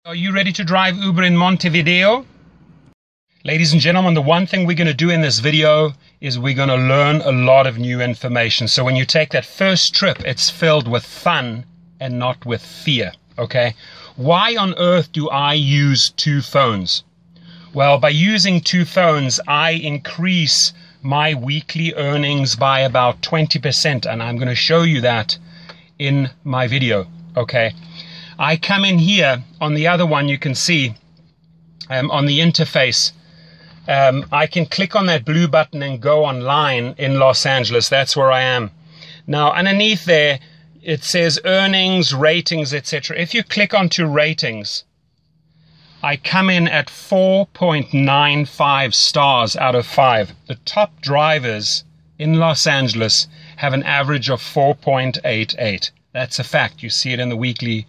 Are you ready to drive Uber in Montevideo? Ladies and gentlemen, the one thing we're going to do in this video is we're going to learn a lot of new information. So when you take that first trip, it's filled with fun and not with fear, okay? Why on earth do I use two phones? Well, by using two phones, I increase my weekly earnings by about 20%, and I'm going to show you that in my video, okay? I come in here on the other one, you can see on the interface, I can click on that blue button and go online in Los Angeles. That's where I am. Now, underneath there, it says earnings, ratings, etc. If you click onto ratings, I come in at 4.95 stars out of 5. The top drivers in Los Angeles have an average of 4.88. That's a fact. You see it in the weekly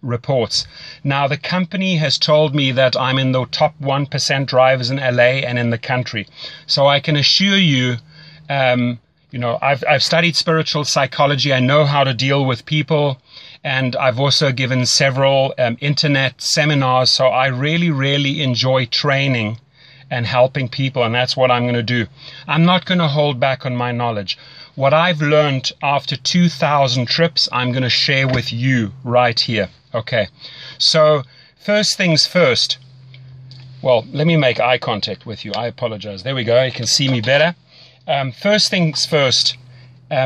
reports. Now, the company has told me that I'm in the top 1% drivers in LA and in the country. So I can assure you, I've studied spiritual psychology. I know how to deal with people, and I've also given several internet seminars. So I really, really enjoy training and helping people, and that's what I'm going to do. I'm not going to hold back on my knowledge. What I've learned after 2,000 trips, I'm going to share with you right here. Okay, so first things first. Well, let me make eye contact with you. I apologize. There we go. You can see me better. First things first,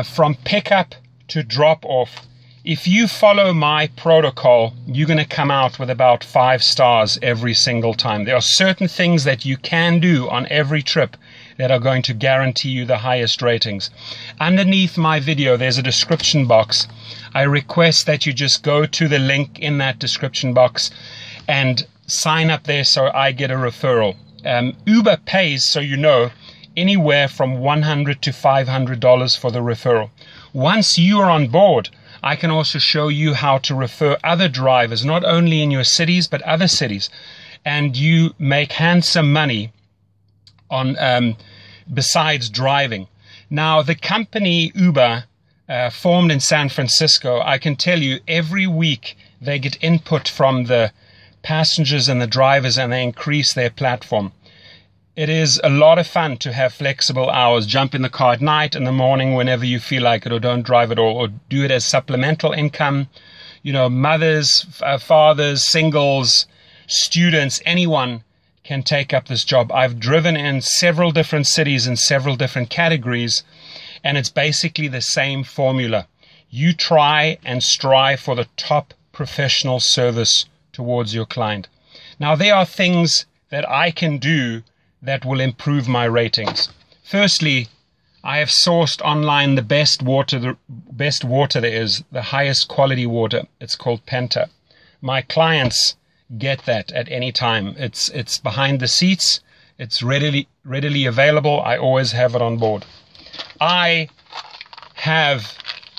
from pickup to drop off, if you follow my protocol, you're going to come out with about 5 stars every single time. There are certain things that you can do on every trip that are going to guarantee you the highest ratings. Underneath my video, there's a description box. I request that you just go to the link in that description box and sign up there so I get a referral. Uber pays, so you know, anywhere from $100 to $500 for the referral. Once you are on board, I can also show you how to refer other drivers, not only in your cities, but other cities. And you make handsome money on besides driving. Now, the company Uber, formed in San Francisco, I can tell you every week they get input from the passengers and the drivers, and they increase their platform. It is a lot of fun to have flexible hours. Jump in the car at night, in the morning, whenever you feel like it, or don't drive at all, or do it as supplemental income. You know, mothers, fathers, singles, students, anyone can take up this job. I've driven in several different cities in several different categories, and it's basically the same formula. You try and strive for the top professional service towards your client. Now, there are things that I can do that will improve my ratings. Firstly, I have sourced online the best water there is, the highest quality water. It's called Penta. My clients get that at any time. It's behind the seats. It's readily available. I always have it on board. I have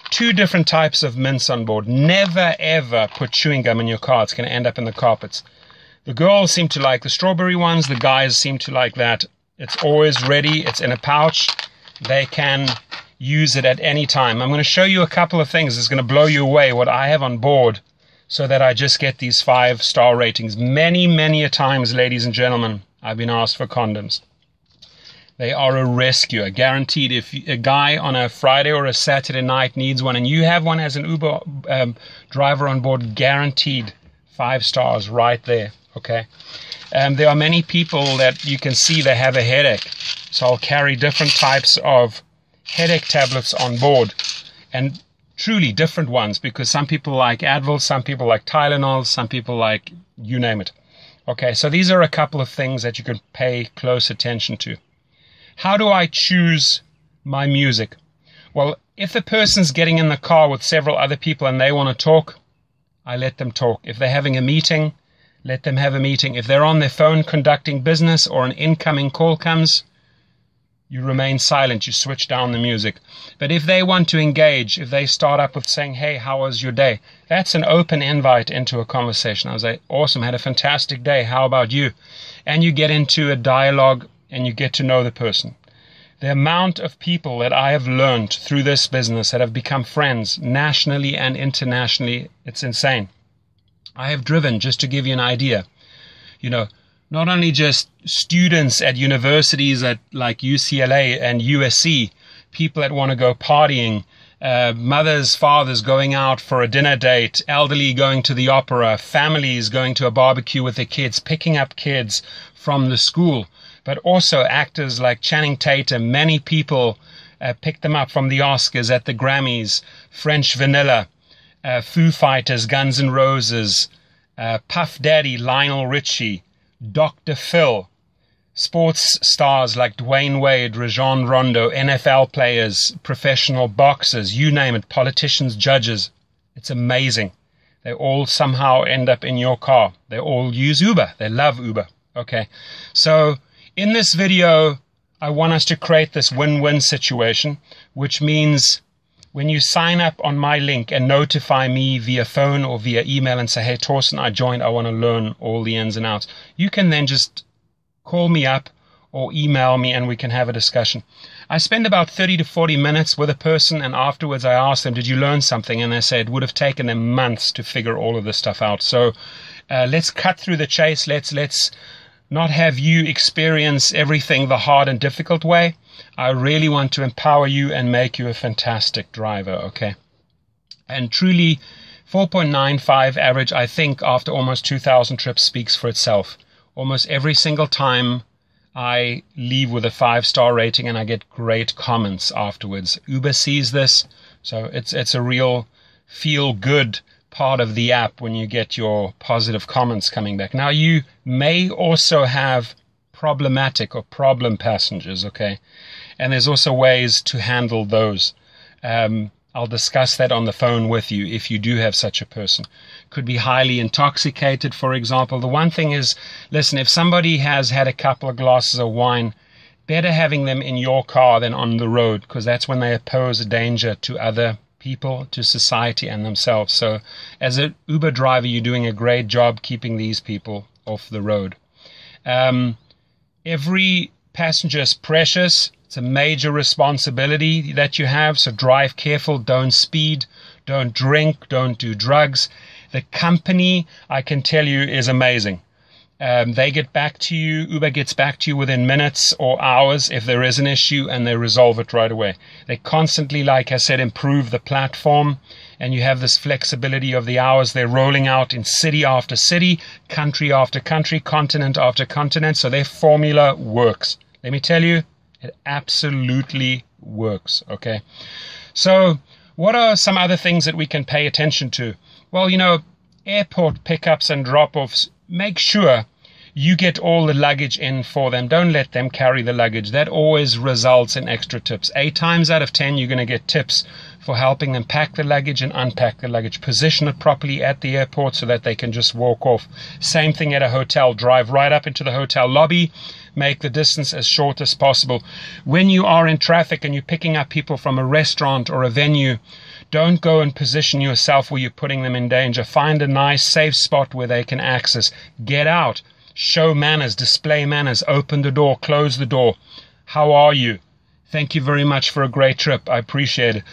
2 different types of mints on board. Never ever put chewing gum in your car. It's going to end up in the carpets. The girls seem to like the strawberry ones. The guys seem to like that. It's always ready. It's in a pouch. They can use it at any time. I'm going to show you a couple of things. It's going to blow you away what I have on board so that I just get these 5-star ratings. Many, many a times, ladies and gentlemen, I've been asked for condoms. They are a rescue, guaranteed. If a guy on a Friday or a Saturday night needs one and you have one as an Uber driver on board, guaranteed 5 stars right there. Okay. There are many people that you can see they have a headache. So I'll carry different types of headache tablets on board, and truly different ones, because some people like Advil, some people like Tylenol, some people like you name it. Okay, so these are a couple of things that you can pay close attention to. How do I choose my music? Well, if the person's getting in the car with several other people and they want to talk, I let them talk. If they're having a meeting, let them have a meeting. If they're on their phone conducting business or an incoming call comes, you remain silent. You switch down the music. But if they want to engage, if they start up with saying, hey, how was your day? That's an open invite into a conversation. I was like, awesome, had a fantastic day. How about you? And you get into a dialogue and you get to know the person. The amount of people that I have learned through this business that have become friends nationally and internationally, it's insane. I have driven, just to give you an idea, you know, not only just students at universities like UCLA and USC, people that want to go partying, mothers, fathers going out for a dinner date, elderly going to the opera, families going to a barbecue with their kids, picking up kids from the school, but also actors like Channing Tatum. Many people picked them up from the Oscars, at the Grammys, French Vanilla, Foo Fighters, Guns N' Roses, Puff Daddy, Lionel Richie, Dr. Phil, sports stars like Dwayne Wade, Rajon Rondo, NFL players, professional boxers, you name it, politicians, judges. It's amazing. They all somehow end up in your car. They all use Uber. They love Uber. Okay. So in this video, I want us to create this win-win situation, which means when you sign up on my link and notify me via phone or via email and say, hey, Torsten, I joined, I want to learn all the ins and outs, you can then just call me up or email me and we can have a discussion. I spend about 30 to 40 minutes with a person, and afterwards I ask them, did you learn something? And they say it would have taken them months to figure all of this stuff out. So let's cut through the chase. Let's not have you experience everything the hard and difficult way. I really want to empower you and make you a fantastic driver, okay? And truly, 4.95 average, I think, after almost 2,000 trips speaks for itself. Almost every single time I leave with a 5-star rating and I get great comments afterwards. Uber sees this, so it's a real feel-good part of the app when you get your positive comments coming back. Now, you may also have problematic or problem passengers, okay? And there's also ways to handle those. I'll discuss that on the phone with you if you do have such a person. Could be highly intoxicated, for example. The one thing is, listen, if somebody has had a couple of glasses of wine, better having them in your car than on the road, because that's when they pose a danger to other people, to society and themselves. So as an Uber driver, you're doing a great job keeping these people off the road. Every passenger is precious. It's a major responsibility that you have. So drive careful, don't speed, don't drink, don't do drugs. The company, I can tell you, is amazing. They get back to you. Uber gets back to you within minutes or hours if there is an issue, and they resolve it right away. They constantly, like I said, improve the platform, and you have this flexibility of the hours. They're rolling out in city after city, country after country, continent after continent. So their formula works. Let me tell you, it absolutely works. Okay. So what are some other things that we can pay attention to? Well, you know, airport pickups and drop-offs, make sure you get all the luggage in for them. Don't let them carry the luggage. That always results in extra tips. 8 times out of 10, you're going to get tips for helping them pack the luggage and unpack the luggage. Position it properly at the airport so that they can just walk off. Same thing at a hotel. Drive right up into the hotel lobby. Make the distance as short as possible. When you are in traffic and you're picking up people from a restaurant or a venue, don't go and position yourself where you're putting them in danger. Find a nice, safe spot where they can access. Get out. Show manners. Display manners. Open the door. Close the door. How are you? Thank you very much for a great trip. I appreciate it.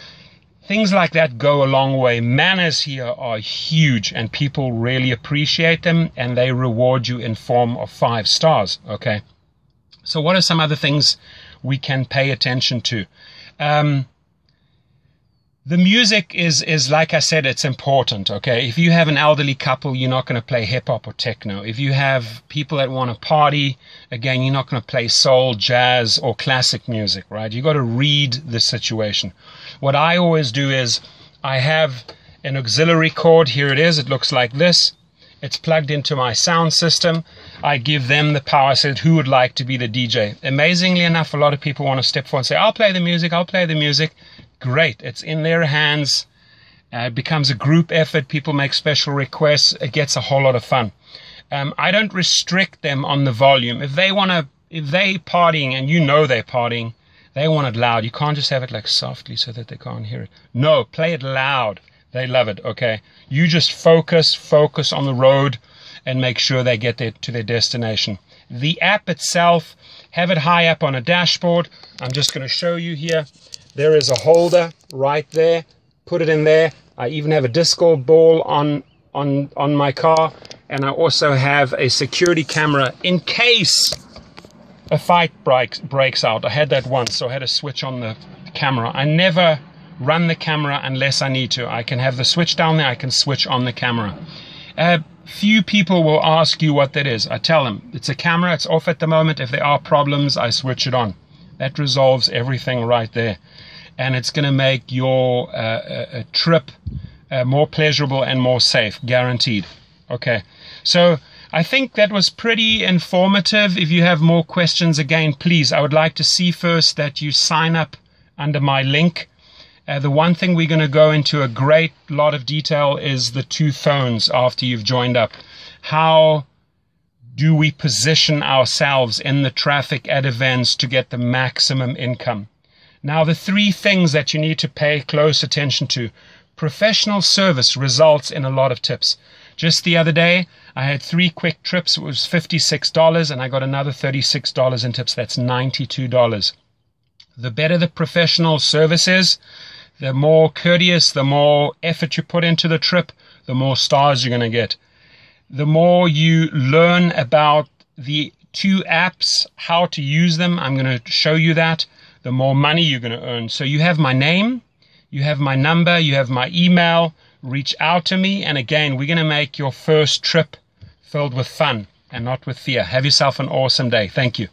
Things like that go a long way. Manners here are huge, and people really appreciate them, and they reward you in form of 5 stars. Okay. So what are some other things we can pay attention to? The music is like I said, it's important, okay? If you have an elderly couple, you're not going to play hip-hop or techno. If you have people that want to party, again, you're not going to play soul, jazz, or classic music, right? You've got to read the situation. What I always do is I have an auxiliary cord. Here it is. It looks like this. It's plugged into my sound system. I give them the power. I said, who would like to be the DJ? Amazingly enough, a lot of people want to step forward and say, I'll play the music, I'll play the music. Great. It's in their hands. It becomes a group effort. People make special requests. It gets a whole lot of fun. I don't restrict them on the volume. If they partying and you know they're partying, they want it loud. You can't just have it like softly so that they can't hear it. No, play it loud. They love it, okay? You just focus on the road and make sure they get to their destination. The app itself, have it high up on a dashboard. I'm just going to show you here. There is a holder right there. Put it in there. I even have a disco ball on on my car, and I also have a security camera in case a fight breaks out. I had that once, so I had to switch on the camera. I never run the camera unless I need to. I can have the switch down there, I can switch on the camera. Few people will ask you what that is. I tell them it's a camera, it's off at the moment. If there are problems, I switch it on. That resolves everything right there, and it's going to make your trip more pleasurable and more safe, guaranteed. Okay, so I think that was pretty informative. If you have more questions, again, please, I would like to see first that you sign up under my link. The one thing we're going to go into a great lot of detail is the 2 phones after you've joined up. How do we position ourselves in the traffic at events to get the maximum income? Now, the 3 things that you need to pay close attention to. Professional service results in a lot of tips. Just the other day, I had 3 quick trips. It was $56, and I got another $36 in tips. That's $92. The better the professional service is, the more courteous, the more effort you put into the trip, the more stars you're going to get. The more you learn about the 2 apps, how to use them, I'm going to show you that, the more money you're going to earn. So you have my name, you have my number, you have my email. Reach out to me, and again, we're going to make your first trip filled with fun and not with fear. Have yourself an awesome day. Thank you.